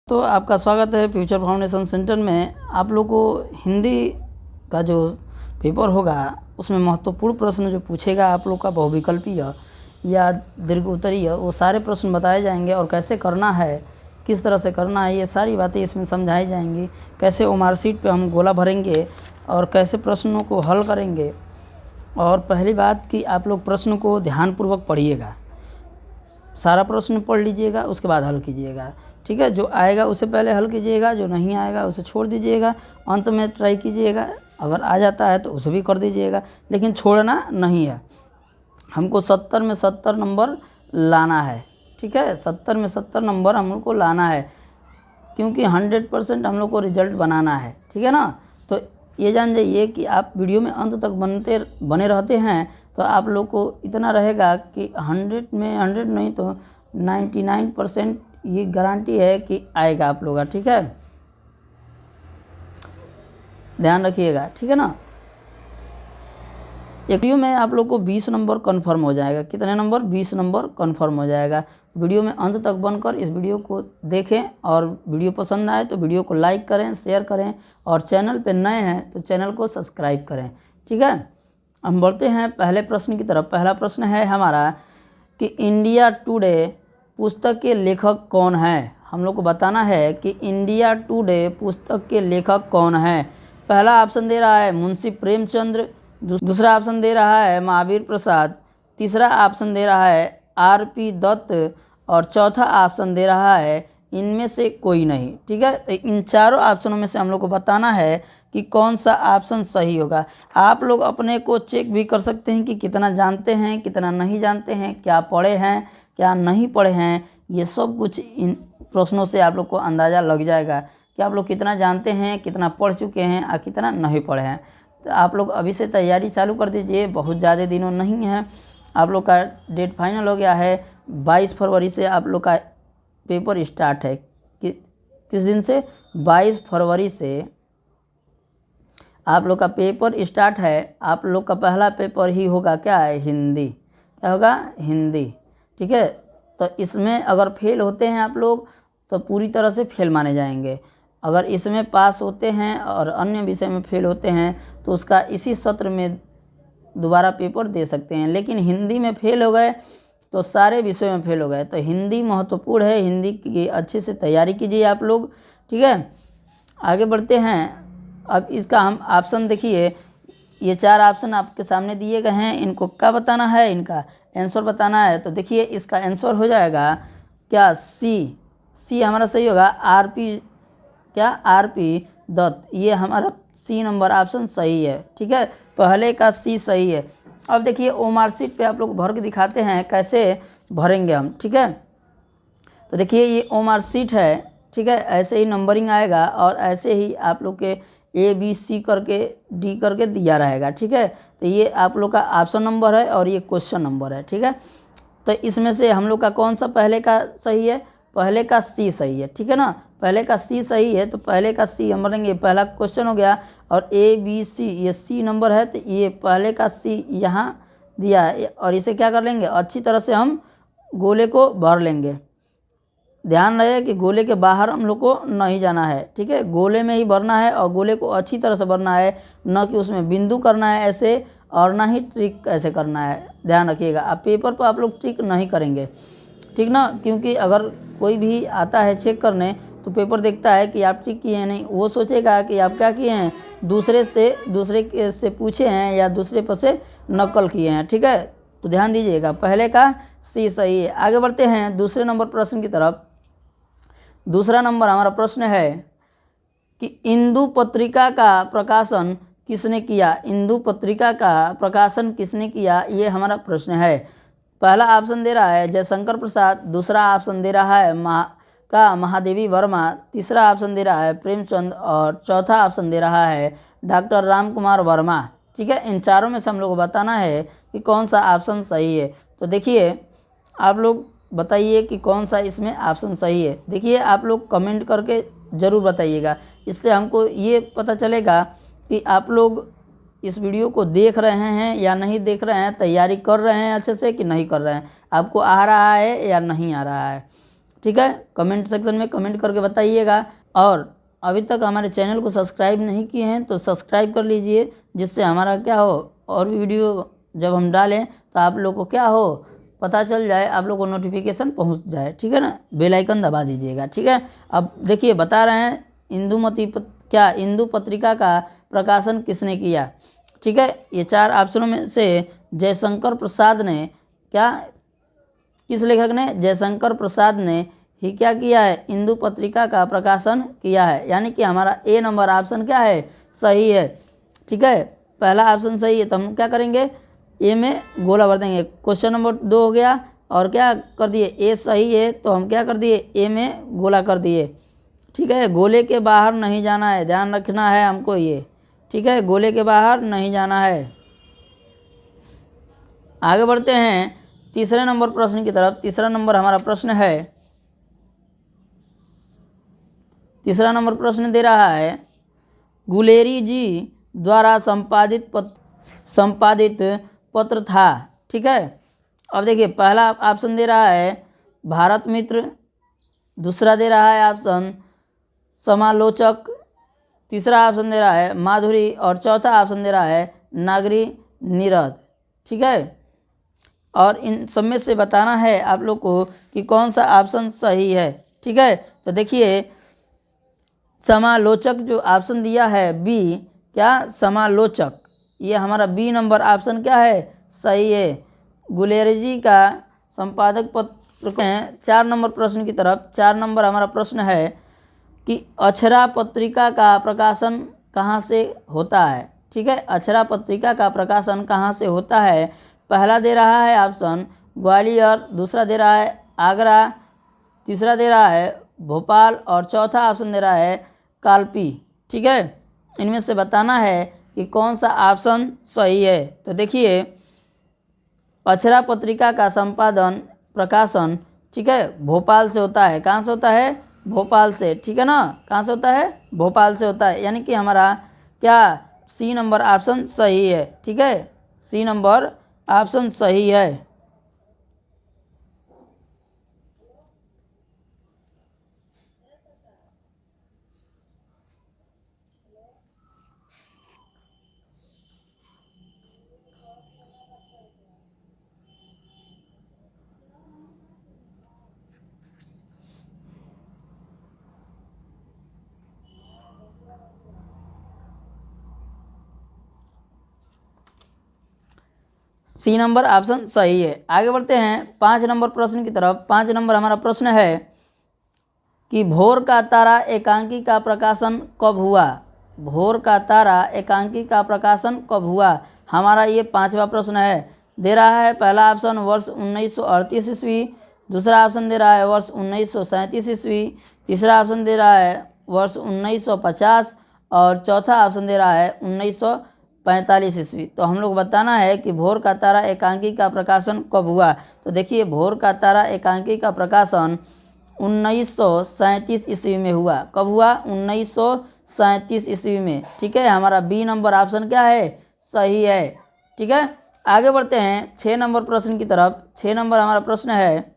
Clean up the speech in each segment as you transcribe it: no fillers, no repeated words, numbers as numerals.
तो आपका स्वागत है फ्यूचर फाउंडेशन सेंटर में। आप लोग को हिंदी का जो पेपर होगा उसमें महत्वपूर्ण प्रश्न जो पूछेगा आप लोग का बहुविकल्पीय या दीर्घ उत्तरीय, वो सारे प्रश्न बताए जाएंगे और कैसे करना है, किस तरह से करना है, ये सारी बातें इसमें समझाई जाएंगी। कैसे ओमार शीट पे हम गोला भरेंगे और कैसे प्रश्नों को हल करेंगे। और पहली बात कि आप लोग प्रश्न को ध्यानपूर्वक पढ़िएगा, सारा प्रश्न पढ़ लीजिएगा, उसके बाद हल कीजिएगा। ठीक है, जो आएगा उसे पहले हल कीजिएगा, जो नहीं आएगा उसे छोड़ दीजिएगा, अंत में ट्राई कीजिएगा। अगर आ जाता है तो उसे भी कर दीजिएगा, लेकिन छोड़ना नहीं है। हमको 70 में 70 नंबर लाना है। ठीक है, 70 में 70 नंबर हम लोग को लाना है, क्योंकि 100% हम लोग को रिजल्ट बनाना है। ठीक है ना। तो ये जान जाइए कि आप वीडियो में अंत तक बने रहते हैं तो आप लोग को इतना रहेगा कि 100 में 100 नहीं तो 99% ये गारंटी है कि आएगा आप लोग का। ठीक है, ध्यान रखिएगा। ठीक है ना। एक वीडियो में आप लोग को 20 नंबर कन्फर्म हो जाएगा। कितने नंबर? 20 नंबर कन्फर्म हो जाएगा। वीडियो में अंत तक बनकर इस वीडियो को देखें, और वीडियो पसंद आए तो वीडियो को लाइक करें, शेयर करें, और चैनल पे नए हैं तो चैनल को सब्सक्राइब करें। ठीक है, हम बढ़ते हैं पहले प्रश्न की तरफ। पहला प्रश्न है हमारा कि इंडिया टुडे पुस्तक के लेखक कौन है। हम लोग को बताना है कि इंडिया टुडे पुस्तक के लेखक कौन है। पहला ऑप्शन दे रहा है मुंशी प्रेमचंद्र, दूसरा ऑप्शन दे रहा है महावीर प्रसाद, तीसरा ऑप्शन दे रहा है आर.पी. दत्त, और चौथा ऑप्शन दे रहा है इनमें से कोई नहीं। ठीक है, तो इन चारों ऑप्शनों में से हम लोग को बताना है कि कौन सा ऑप्शन सही होगा। आप लोग अपने को चेक भी कर सकते हैं कि कितना जानते हैं, कितना नहीं जानते हैं, क्या पढ़े हैं, क्या नहीं पढ़े हैं। ये सब कुछ इन प्रश्नों से आप लोग को अंदाज़ा लग जाएगा कि आप लोग कितना जानते हैं, कितना पढ़ चुके हैं और कितना नहीं पढ़े हैं। तो आप लोग अभी से तैयारी चालू कर दीजिए, बहुत ज़्यादा दिनों नहीं है। आप लोग का डेट फाइनल हो गया है। 22 फरवरी से आप लोग का पेपर स्टार्ट है। किस दिन से? 22 फरवरी से आप लोग का पेपर स्टार्ट है। आप लोग का पहला पेपर ही होगा क्या है? हिंदी। क्या होगा? हिंदी। ठीक है, तो इसमें अगर फेल होते हैं आप लोग तो पूरी तरह से फेल माने जाएंगे। अगर इसमें पास होते हैं और अन्य विषय में फेल होते हैं तो उसका इसी सत्र में दोबारा पेपर दे सकते हैं। लेकिन हिंदी में फेल हो गए तो सारे विषय में फेल हो गए। तो हिंदी महत्वपूर्ण है, हिंदी की अच्छे से तैयारी कीजिए आप लोग। ठीक है, आगे बढ़ते हैं। अब इसका हम ऑप्शन देखिए, ये 4 ऑप्शन आपके सामने दिए गए हैं। इनको क्या बताना है? इनका आंसर बताना है। तो देखिए इसका आंसर हो जाएगा क्या? सी हमारा सही होगा। आर.पी. दत्त, ये हमारा सी नंबर ऑप्शन सही है। ठीक है, पहले का सी सही है। अब देखिए ओमार शीट पे आप लोग भर के दिखाते हैं कैसे भरेंगे हम। ठीक है, तो देखिए ये ओमार शीट है। ठीक है, ऐसे ही नंबरिंग आएगा और ऐसे ही आप लोग के A B C करके D करके दिया रहेगा। ठीक है, तो ये आप लोग का ऑप्शन नंबर है और ये क्वेश्चन नंबर है। ठीक है, तो इसमें से हम लोग का कौन सा पहले का सही है? पहले का सी सही है। ठीक है ना, पहले का सी सही है तो पहले का सी हम भरेंगे। पहला क्वेश्चन हो गया और A B C ये सी नंबर है, तो ये पहले का सी यहाँ दिया है और इसे क्या कर लेंगे? अच्छी तरह से हम गोले को भर लेंगे। ध्यान रहे कि गोले के बाहर हम लोग को नहीं जाना है। ठीक है, गोले में ही भरना है और गोले को अच्छी तरह से भरना है, न कि उसमें बिंदु करना है ऐसे, और ना ही ट्रिक ऐसे करना है। ध्यान रखिएगा, आप पेपर पर आप लोग ट्रिक नहीं करेंगे। ठीक ना, क्योंकि अगर कोई भी आता है चेक करने तो पेपर देखता है कि आप ट्रिक किए हैं नहीं, वो सोचेगा कि आप क्या किए हैं, दूसरे से पूछे हैं या दूसरे पर से नकल किए हैं। ठीक है, तो ध्यान दीजिएगा, पहले का सी सही है। आगे बढ़ते हैं दूसरे नंबर प्रश्न की तरफ। दूसरा नंबर हमारा प्रश्न है कि इंदु पत्रिका का प्रकाशन किसने किया? इंदु पत्रिका का प्रकाशन किसने किया? ये हमारा प्रश्न है। पहला ऑप्शन दे रहा है जयशंकर प्रसाद, दूसरा ऑप्शन दे रहा है महादेवी वर्मा, तीसरा ऑप्शन दे रहा है प्रेमचंद, और चौथा ऑप्शन दे रहा है डॉक्टर राम कुमार वर्मा। ठीक है, इन चारों में से हम लोग को बताना है कि कौन सा ऑप्शन सही है। तो देखिए आप लोग बताइए कि कौन सा इसमें ऑप्शन सही है। देखिए आप लोग कमेंट करके ज़रूर बताइएगा, इससे हमको ये पता चलेगा कि आप लोग इस वीडियो को देख रहे हैं या नहीं देख रहे हैं, तैयारी कर रहे हैं अच्छे से कि नहीं कर रहे हैं, आपको आ रहा है या नहीं आ रहा है। ठीक है, कमेंट सेक्शन में कमेंट करके बताइएगा। और अभी तक हमारे चैनल को सब्सक्राइब नहीं किए हैं तो सब्सक्राइब कर लीजिए, जिससे हमारा क्या हो और भी वीडियो जब हम डालें तो आप लोग को क्या हो पता चल जाए, आप लोग को नोटिफिकेशन पहुंच जाए। ठीक है ना, बेल आइकन दबा दीजिएगा। ठीक है, अब देखिए बता रहे हैं इंदु पत्रिका का प्रकाशन किसने किया। ठीक है, ये 4 ऑप्शनों में से जयशंकर प्रसाद ने किस लेखक ने, जयशंकर प्रसाद ने ही क्या किया है, इंदु पत्रिका का प्रकाशन किया है। यानी कि हमारा ए नंबर ऑप्शन क्या है, सही है। ठीक है, पहला ऑप्शन सही है तो हम क्या करेंगे, ए में गोला भर देंगे। क्वेश्चन नंबर 2 हो गया और क्या कर दिए, ए सही है तो हम क्या कर दिए, ए में गोला कर दिए। ठीक है, गोले के बाहर नहीं जाना है, ध्यान रखना है हमको ये। ठीक है, गोले के बाहर नहीं जाना है। आगे बढ़ते हैं तीसरे नंबर प्रश्न की तरफ। तीसरा नंबर हमारा प्रश्न है, तीसरा नंबर प्रश्न दे रहा है, गुलेरी जी द्वारा संपादित पत्र था। ठीक है, अब देखिए पहला ऑप्शन दे रहा है भारत मित्र, दूसरा दे रहा है ऑप्शन समालोचक, तीसरा ऑप्शन दे रहा है माधुरी और चौथा ऑप्शन दे रहा है नागरी नीरद। ठीक है, और इन सब में से बताना है आप लोग को कि कौन सा ऑप्शन सही है। ठीक है, तो देखिए समालोचक जो ऑप्शन दिया है बी, क्या समालोचक, ये हमारा बी नंबर ऑप्शन क्या है, सही है। गुलेरी जी का संपादक पत्र के 4 नंबर प्रश्न की तरफ। 4 नंबर हमारा प्रश्न है कि अक्षरा पत्रिका का प्रकाशन कहाँ से होता है। ठीक है, अक्षरा पत्रिका का प्रकाशन कहाँ से होता है। पहला दे रहा है ऑप्शन ग्वालियर, दूसरा दे रहा है आगरा, तीसरा दे रहा है भोपाल और चौथा ऑप्शन दे रहा है कालपी। ठीक है, इनमें से बताना है कि कौन सा ऑप्शन सही है। तो देखिए अक्षरा पत्रिका का प्रकाशन ठीक है भोपाल से होता है। कहाँ से होता है, भोपाल से। ठीक है ना, कहाँ से होता है, भोपाल से होता है। यानी कि हमारा क्या सी नंबर ऑप्शन सही है। ठीक है, सी नंबर ऑप्शन सही है। सी नंबर ऑप्शन सही है। आगे बढ़ते हैं 5 नंबर प्रश्न की तरफ। 5 नंबर हमारा प्रश्न है कि भोर का तारा एकांकी का प्रकाशन कब हुआ। भोर का तारा एकांकी का प्रकाशन कब हुआ, हमारा ये 5वां प्रश्न है। दे रहा है पहला ऑप्शन वर्ष 1938 ईस्वी, दूसरा ऑप्शन दे रहा है वर्ष 1937 ईस्वी, तीसरा ऑप्शन दे रहा है वर्ष 1950 और चौथा ऑप्शन दे रहा है 1945 ईस्वी। तो हम लोग बताना है कि भोर का तारा एकांकी का प्रकाशन कब हुआ। तो देखिए भोर का तारा एकांकी का प्रकाशन 1937 ईस्वी में हुआ। कब हुआ, 1937 ईस्वी में। ठीक है, हमारा बी नंबर ऑप्शन क्या है, सही है। ठीक है, आगे बढ़ते हैं 6 नंबर प्रश्न की तरफ। 6 नंबर हमारा प्रश्न है,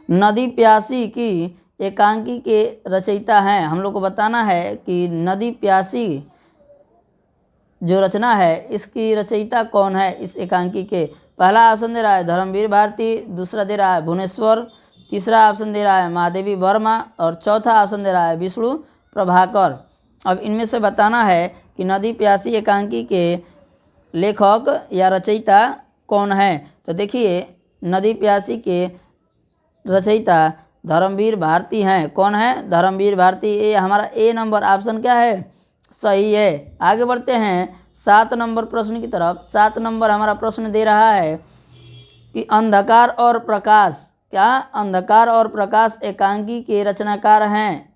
नदी प्यासी की एकांकी के रचयिता हैं। हम लोग को बताना है कि नदी प्यासी जो रचना है इसकी रचयिता कौन है इस एकांकी के। पहला ऑप्शन दे रहा है धर्मवीर भारती, दूसरा दे रहा है भुवनेश्वर, तीसरा ऑप्शन दे रहा है महादेवी वर्मा और चौथा ऑप्शन दे रहा है विष्णु प्रभाकर। अब इनमें से बताना है कि नदी प्यासी एकांकी के लेखक या रचयिता कौन है। तो देखिए नदी प्यासी के रचयिता धर्मवीर भारती हैं। कौन है, धर्मवीर भारती। ये हमारा ए नंबर ऑप्शन क्या है, सही है। आगे बढ़ते हैं 7 नंबर प्रश्न की तरफ। 7 नंबर हमारा प्रश्न दे रहा है कि अंधकार और प्रकाश, क्या अंधकार और प्रकाश एकांकी के रचनाकार हैं।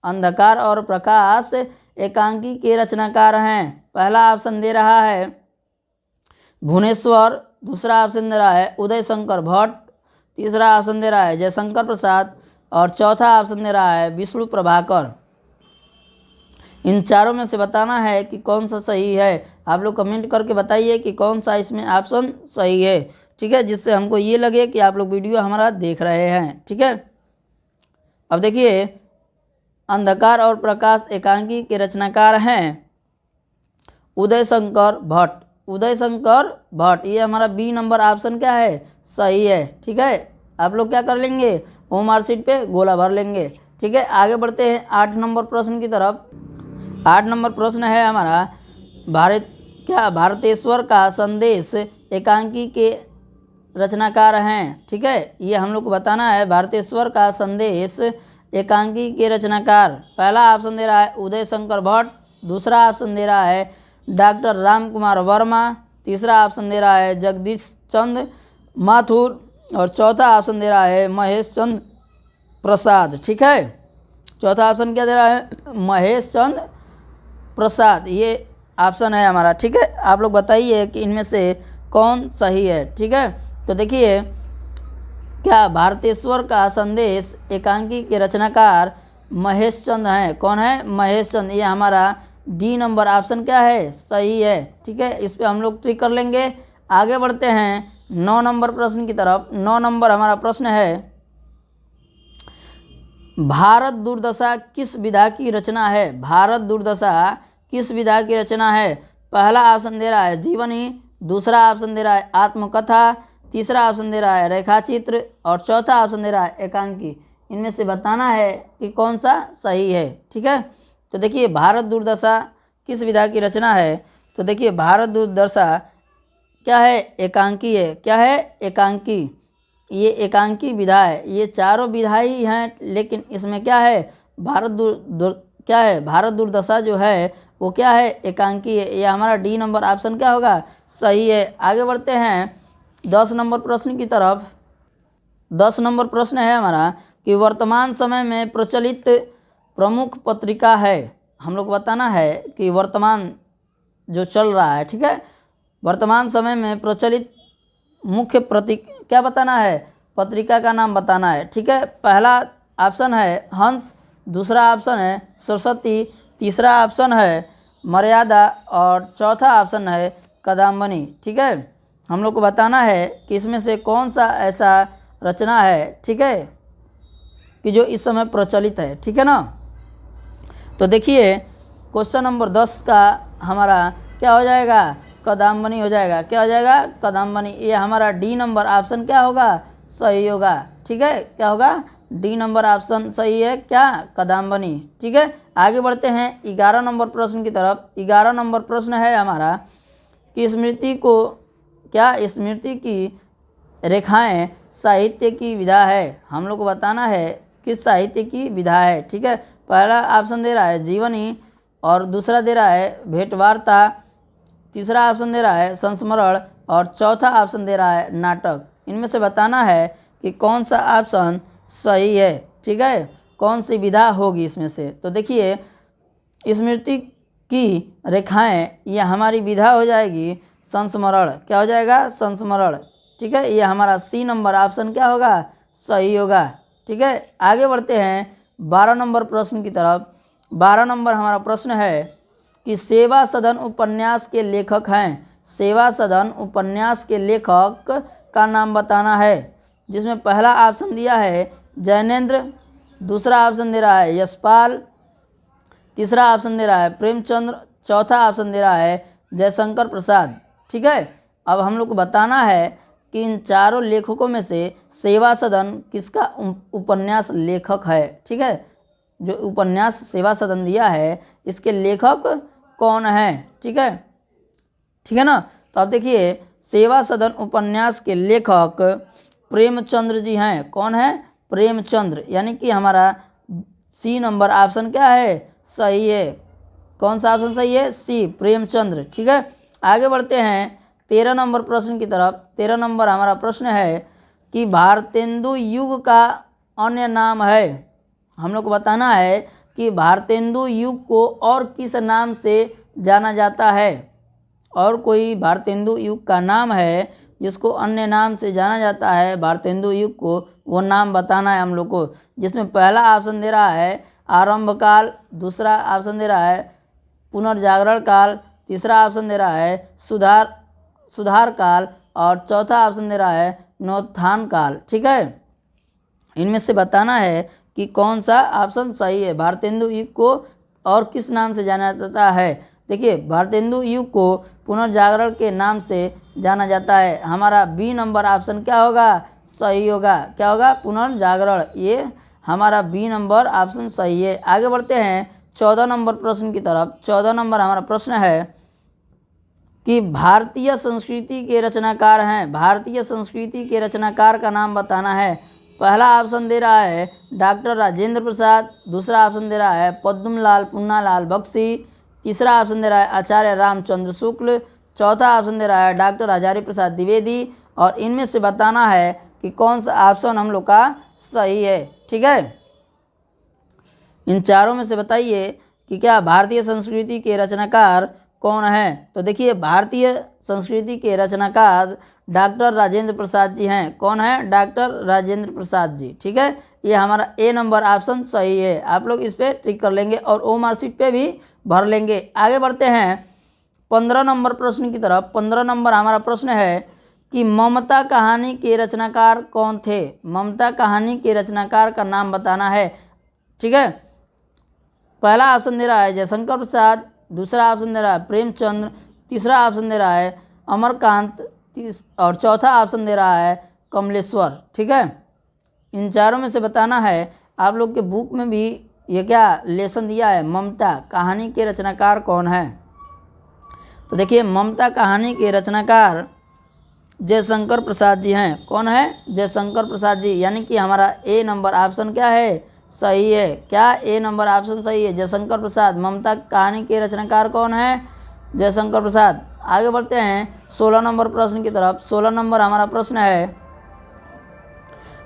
अंधकार और प्रकाश एकांकी के रचनाकार हैं। पहला ऑप्शन दे रहा है भुवनेश्वर, दूसरा ऑप्शन दे रहा है उदय शंकर भट्ट, तीसरा ऑप्शन दे रहा है जयशंकर प्रसाद और चौथा ऑप्शन दे रहा है विष्णु प्रभाकर। इन चारों में से बताना है कि कौन सा सही है। आप लोग कमेंट करके बताइए कि कौन सा इसमें ऑप्शन सही है। ठीक है, जिससे हमको ये लगे कि आप लोग वीडियो हमारा देख रहे हैं। ठीक है। अब देखिए, अंधकार और प्रकाश एकांकी के रचनाकार हैं उदय शंकर भट्ट। उदय शंकर भट्ट, ये हमारा बी नंबर ऑप्शन क्या है, सही है। ठीक है, आप लोग क्या कर लेंगे, ओमआर शीट पे गोला भर लेंगे। ठीक है, आगे बढ़ते हैं 8 नंबर प्रश्न की तरफ। 8 नंबर प्रश्न है हमारा, भारतेश्वर का संदेश एकांकी के रचनाकार हैं। ठीक है, ये हम लोग को बताना है, भारतेश्वर का संदेश एकांकी के रचनाकार। पहला ऑप्शन दे रहा है उदय शंकर भट्ट, दूसरा ऑप्शन दे रहा है डॉक्टर राम कुमार वर्मा, तीसरा ऑप्शन दे रहा है जगदीश चंद्र माथुर, और चौथा ऑप्शन दे रहा है महेश चंद्र प्रसाद। ठीक है, चौथा ऑप्शन क्या दे रहा है, महेश चंद्र प्रसाद, ये ऑप्शन है हमारा। ठीक है, आप लोग बताइए कि इनमें से कौन सही है। ठीक है, तो देखिए, क्या भारतेश्वर का संदेश एकांकी के रचनाकार महेश चंद्र हैं। कौन है, महेश चंद्र, ये हमारा डी नंबर ऑप्शन क्या है, सही है। ठीक है, इस पे हम लोग ट्रिक कर लेंगे। आगे बढ़ते हैं 9 नंबर प्रश्न की तरफ। 9 नंबर हमारा प्रश्न है, भारत दुर्दशा किस विधा की रचना है। भारत दुर्दशा किस विधा की रचना है। पहला ऑप्शन दे रहा है जीवनी, दूसरा ऑप्शन दे रहा है आत्मकथा, तीसरा ऑप्शन दे रहा है रेखाचित्र, और चौथा ऑप्शन दे रहा है एकांकी। इनमें से बताना है कि कौन सा सही है। ठीक है, तो देखिए, भारत दुर्दशा किस विधा की रचना है। तो देखिए, भारत दुर्दशा क्या है, एकांकी है। क्या है, एकांकी, ये एकांकी विधा है। ये चारों विधा ही हैं, लेकिन इसमें क्या है, क्या है, भारत दुर्दशा जो है वो क्या है, एकांकी है। ये हमारा डी नंबर ऑप्शन क्या होगा, सही है। आगे बढ़ते हैं 10 नंबर प्रश्न की तरफ। 10 नंबर प्रश्न है हमारा कि वर्तमान समय में प्रचलित प्रमुख पत्रिका है। हम लोग बताना है कि वर्तमान जो चल रहा है, ठीक है, वर्तमान समय में प्रचलित मुख्य क्या बताना है, पत्रिका का नाम बताना है। ठीक है, पहला ऑप्शन है हंस, दूसरा ऑप्शन है सरस्वती, तीसरा ऑप्शन है मर्यादा, और चौथा ऑप्शन है कदम्बनी। ठीक है, हम लोग को बताना है कि इसमें से कौन सा ऐसा रचना है, ठीक है, कि जो इस समय प्रचलित है। ठीक है ना, तो देखिए, क्वेश्चन नंबर 10 का हमारा क्या हो जाएगा, कदम्बनी हो जाएगा। क्या हो जाएगा, कदम्बनी। ये हमारा डी नंबर ऑप्शन क्या होगा, सही होगा। ठीक है, क्या होगा, डी नंबर ऑप्शन सही है, क्या, कदम्बनी। ठीक है, आगे बढ़ते हैं 11 नंबर प्रश्न की तरफ। 11 नंबर प्रश्न है हमारा कि स्मृति को, क्या स्मृति की रेखाएं साहित्य की विधा है। हम लोग को बताना है किस साहित्य की विधा है। ठीक है, पहला ऑप्शन दे रहा है जीवनी, और दूसरा दे रहा है भेंटवार्ता, तीसरा ऑप्शन दे रहा है संस्मरण, और चौथा ऑप्शन दे रहा है नाटक। इनमें से बताना है कि कौन सा ऑप्शन सही है। ठीक है, कौन सी विधा होगी इसमें से। तो देखिए, स्मृति की रेखाएं, ये हमारी विधा हो जाएगी संस्मरण। क्या हो जाएगा, संस्मरण। ठीक है, ये हमारा सी नंबर ऑप्शन क्या होगा, सही होगा। ठीक है, आगे बढ़ते हैं 12 नंबर प्रश्न की तरफ। 12 नंबर हमारा प्रश्न है कि सेवा सदन उपन्यास के लेखक हैं। सेवा सदन उपन्यास के लेखक का नाम बताना है, जिसमें पहला ऑप्शन दिया है जैनेन्द्र, दूसरा ऑप्शन दे रहा है यशपाल, तीसरा ऑप्शन दे रहा है प्रेमचंद्र, चौथा ऑप्शन दे रहा है जयशंकर प्रसाद। ठीक है, अब हम लोग को बताना है कि इन चारों लेखकों में से सेवा सदन किसका उपन्यास लेखक है। ठीक है, जो उपन्यास सेवा सदन दिया है इसके लेखक कौन है। ठीक है, ठीक है ना, तो आप देखिए, सेवा सदन उपन्यास के लेखक प्रेमचंद्र जी हैं। कौन है, प्रेमचंद्र, यानी कि हमारा सी नंबर ऑप्शन क्या है, सही है। कौन सा ऑप्शन सही है, सी, प्रेमचंद्र। ठीक है, आगे बढ़ते हैं 13 नंबर प्रश्न की तरफ। 13 नंबर हमारा प्रश्न है कि भारतेंदु युग का अन्य नाम है। हम लोग को बताना है कि भारतेंदु युग को और किस नाम से जाना जाता है। और कोई भारतेंदु युग का नाम है जिसको अन्य नाम से जाना जाता है भारतेंदु युग को, वो नाम बताना है हम लोग को। जिसमें पहला ऑप्शन दे रहा है आरंभ काल, दूसरा ऑप्शन दे रहा है पुनर्जागरण काल, तीसरा ऑप्शन दे रहा है सुधार काल, और चौथा ऑप्शन दे रहा है नवोत्थान काल। ठीक है, इनमें से बताना है कि कौन सा ऑप्शन सही है। भारतेंदु युग को और किस नाम से जाना जाता है? देखिए भारतेंदु युग को पुनर्जागरण के नाम से जाना जाता है। हमारा बी नंबर ऑप्शन क्या होगा? सही होगा। क्या होगा? पुनर्जागरण। ये हमारा बी नंबर ऑप्शन सही है। आगे बढ़ते हैं 14 नंबर प्रश्न की तरफ। 14 नंबर हमारा प्रश्न है कि भारतीय संस्कृति के रचनाकार हैं। भारतीय संस्कृति के रचनाकार का नाम बताना है। पहला ऑप्शन दे रहा है डॉक्टर राजेंद्र प्रसाद, दूसरा ऑप्शन दे रहा है पद्मलाल पुन्नालाल बख्शी, तीसरा ऑप्शन दे रहा है आचार्य रामचंद्र शुक्ल, चौथा ऑप्शन दे रहा है डॉक्टर हजारी प्रसाद द्विवेदी, और इनमें से बताना है कि कौन सा ऑप्शन हम लोग का सही है। ठीक है, इन चारों में से बताइए कि क्या भारतीय संस्कृति के रचनाकार कौन है। तो देखिए भारतीय संस्कृति के रचनाकार डॉक्टर राजेंद्र प्रसाद जी हैं। कौन है? डॉक्टर राजेंद्र प्रसाद जी। ठीक है, ये हमारा ए नंबर ऑप्शन सही है। आप लोग इस पर टिक कर लेंगे और ओ मार्कशीट पे भी भर लेंगे। आगे बढ़ते हैं 15 नंबर प्रश्न की तरफ। 15 नंबर हमारा प्रश्न है कि ममता कहानी के रचनाकार कौन थे। ममता कहानी के रचनाकार का नाम बताना है। ठीक है, पहला ऑप्शन दे रहा है जयशंकर प्रसाद, दूसरा ऑप्शन दे रहा है प्रेमचंद्र, तीसरा ऑप्शन दे रहा है अमरकांत, और चौथा ऑप्शन दे रहा है कमलेश्वर। ठीक है, इन चारों में से बताना है। आप लोग के बुक में भी ये क्या लेसन दिया है, ममता कहानी के रचनाकार कौन है। तो देखिए ममता कहानी के रचनाकार जयशंकर प्रसाद जी हैं। कौन है? जयशंकर प्रसाद जी, यानी कि हमारा ए नंबर ऑप्शन क्या है? सही है। क्या? ए नंबर ऑप्शन सही है, जयशंकर प्रसाद। ममता कहानी के रचनाकार कौन है? जयशंकर प्रसाद। आगे बढ़ते हैं 16 नंबर प्रश्न की तरफ। 16 नंबर हमारा प्रश्न है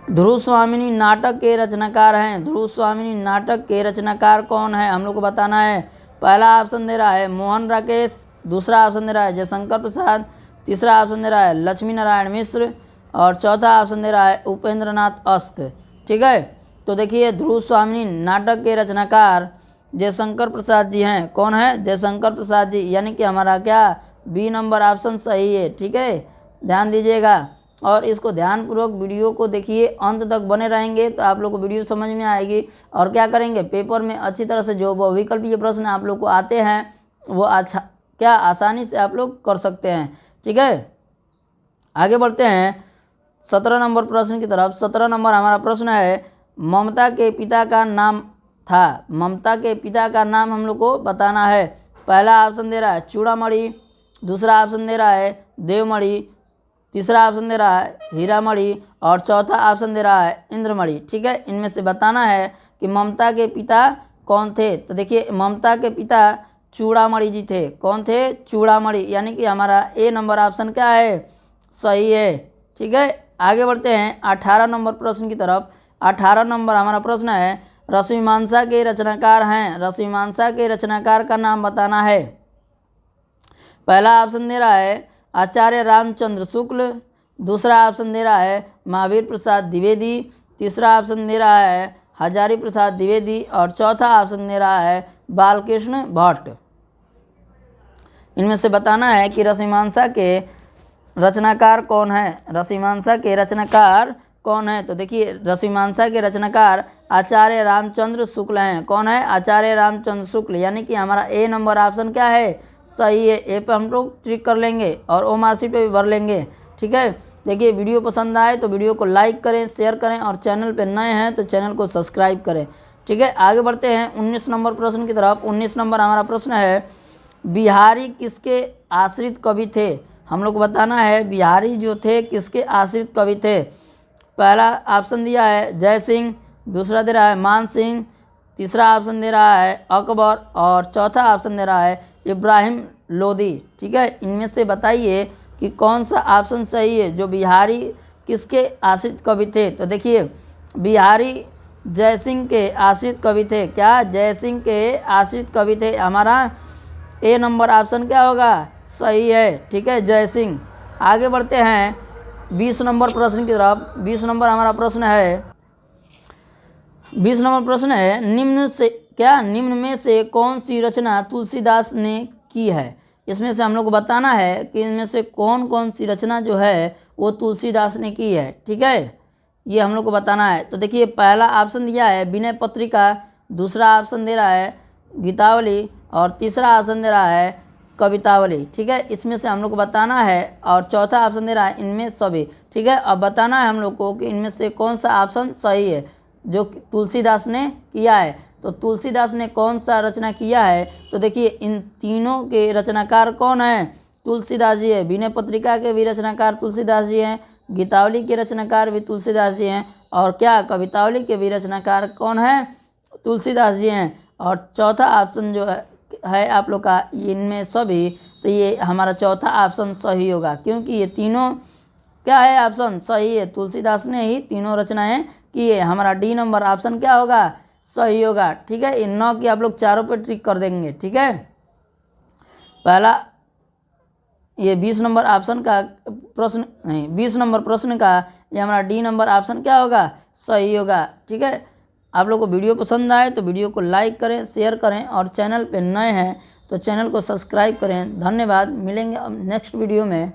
ध्रुव स्वामिनी नाटक के रचनाकार हैं। ध्रुव स्वामिनी नाटक के रचनाकार कौन है, हम लोग को बताना है। पहला ऑप्शन दे रहा है मोहन राकेश, दूसरा ऑप्शन दे रहा है जयशंकर प्रसाद, तीसरा ऑप्शन दे रहा है लक्ष्मी नारायण मिश्र, और चौथा ऑप्शन दे रहा है उपेंद्र नाथ अस्क। ठीक है, तो देखिए ध्रुव स्वामिनी नाटक के रचनाकार जयशंकर प्रसाद जी हैं। कौन है? जयशंकर प्रसाद जी, यानी कि हमारा क्या बी नंबर ऑप्शन सही है। ठीक है, ध्यान दीजिएगा और इसको ध्यानपूर्वक वीडियो को देखिए, अंत तक बने रहेंगे तो आप लोग को वीडियो समझ में आएगी। और क्या करेंगे, पेपर में अच्छी तरह से जो वो विकल्पीय प्रश्न आप लोग को आते हैं वो अच्छा क्या आसानी से आप लोग कर सकते हैं। ठीक है, आगे बढ़ते हैं 17 नंबर प्रश्न की तरफ। 17 नंबर हमारा प्रश्न है ममता के पिता का नाम था। ममता के पिता का नाम हम लोग को बताना है। पहला ऑप्शन दे रहा है चूड़ामणि, दूसरा ऑप्शन दे रहा है देवमणि, तीसरा ऑप्शन दे रहा है हीरामणि, और चौथा ऑप्शन दे रहा है इंद्रमणि। ठीक है, इनमें से बताना है कि ममता के पिता कौन थे। तो देखिए ममता के पिता चूड़ामणि जी थे। कौन थे? चूड़ामणि, यानी कि हमारा ए नंबर ऑप्शन क्या है? सही है। ठीक है, आगे बढ़ते हैं 18 नंबर प्रश्न की तरफ। 18 नंबर हमारा प्रश्न है रसमीमांसा के रचनाकार हैं। रसमीमांसा के रचनाकार का नाम बताना है। पहला ऑप्शन दे रहा है आचार्य रामचंद्र शुक्ल, दूसरा ऑप्शन दे रहा है महावीर प्रसाद द्विवेदी, तीसरा ऑप्शन दे रहा है हजारी प्रसाद द्विवेदी, और चौथा ऑप्शन दे रहा है बालकृष्ण भट्ट। इनमें से बताना है कि रसमीमांसा के रचनाकार कौन है। रसमीमांसा के रचनाकार कौन है? तो देखिए रसमीमांसा के रचनाकार आचार्य रामचंद्र शुक्ल हैं। कौन है? आचार्य रामचंद्र शुक्ल, यानी कि हमारा ए नंबर ऑप्शन क्या है? सही है। ए पे हम लोग ट्रिक कर लेंगे और ओ मार्कशीट पे भी भर लेंगे। ठीक है, देखिए वीडियो पसंद आए तो वीडियो को लाइक करें, शेयर करें, और चैनल पे नए हैं तो चैनल को सब्सक्राइब करें। ठीक है, आगे बढ़ते हैं 19 नंबर प्रश्न की तरफ। 19 नंबर हमारा प्रश्न है बिहारी किसके आश्रित कवि थे। हम लोग को बताना है बिहारी जो थे किसके आश्रित कवि थे। पहला ऑप्शन दिया है जय सिंह, दूसरा दे रहा है मान सिंह, तीसरा ऑप्शन दे रहा है अकबर, और चौथा ऑप्शन दे रहा है इब्राहिम लोदी। ठीक है, इनमें से बताइए कि कौन सा ऑप्शन सही है, जो बिहारी किसके आश्रित कवि थे। तो देखिए बिहारी जय सिंह के आश्रित कवि थे। क्या? जय सिंह के आश्रित कवि थे। हमारा ए नंबर ऑप्शन क्या होगा? सही है। ठीक है, जय सिंह। आगे बढ़ते हैं 20 नंबर प्रश्न की तरफ। 20 नंबर हमारा प्रश्न है 20 नंबर प्रश्न है निम्न में से कौन सी रचना तुलसीदास ने की है। इसमें से हम लोग को बताना है कि इनमें से कौन कौन सी रचना जो है वो तुलसीदास ने की है। ठीक है, ये हम लोग को बताना है। तो देखिए पहला ऑप्शन दिया है विनय पत्रिका, दूसरा ऑप्शन दे रहा है गीतावली और तीसरा ऑप्शन दे रहा है कवितावली। ठीक है, इसमें से हम लोग को बताना है। और चौथा ऑप्शन दे रहा है इनमें सभी। ठीक है, अब बताना है हम लोग को कि इनमें से कौन सा ऑप्शन सही है जो तुलसीदास ने किया है। तो तुलसीदास ने कौन सा रचना किया है, तो देखिए इन तीनों के रचनाकार कौन है, तुलसीदास जी है। विनय पत्रिका के भी रचनाकार तुलसीदास जी हैं, गीतावली के रचनाकार भी तुलसीदास जी हैं, और क्या कवितावली के भी रचनाकार कौन है, तुलसीदास जी हैं। और चौथा ऑप्शन जो है आप लोग का इनमें सभी, तो ये हमारा चौथा ऑप्शन सही होगा, क्योंकि ये तीनों क्या है ऑप्शन सही है, तुलसीदास ने ही तीनों रचनाएं की है। हमारा डी नंबर ऑप्शन क्या होगा, सही होगा। ठीक है, इन 9 की आप लोग चारों पे ट्रिक कर देंगे। ठीक है, पहला ये 20 नंबर ऑप्शन का प्रश्न नहीं, 20 नंबर प्रश्न का ये हमारा डी नंबर ऑप्शन क्या होगा, सही होगा। ठीक है, आप लोग को वीडियो पसंद आए तो वीडियो को लाइक करें, शेयर करें, और चैनल पे नए हैं तो चैनल को सब्सक्राइब करें। धन्यवाद, मिलेंगे अब नेक्स्ट वीडियो में।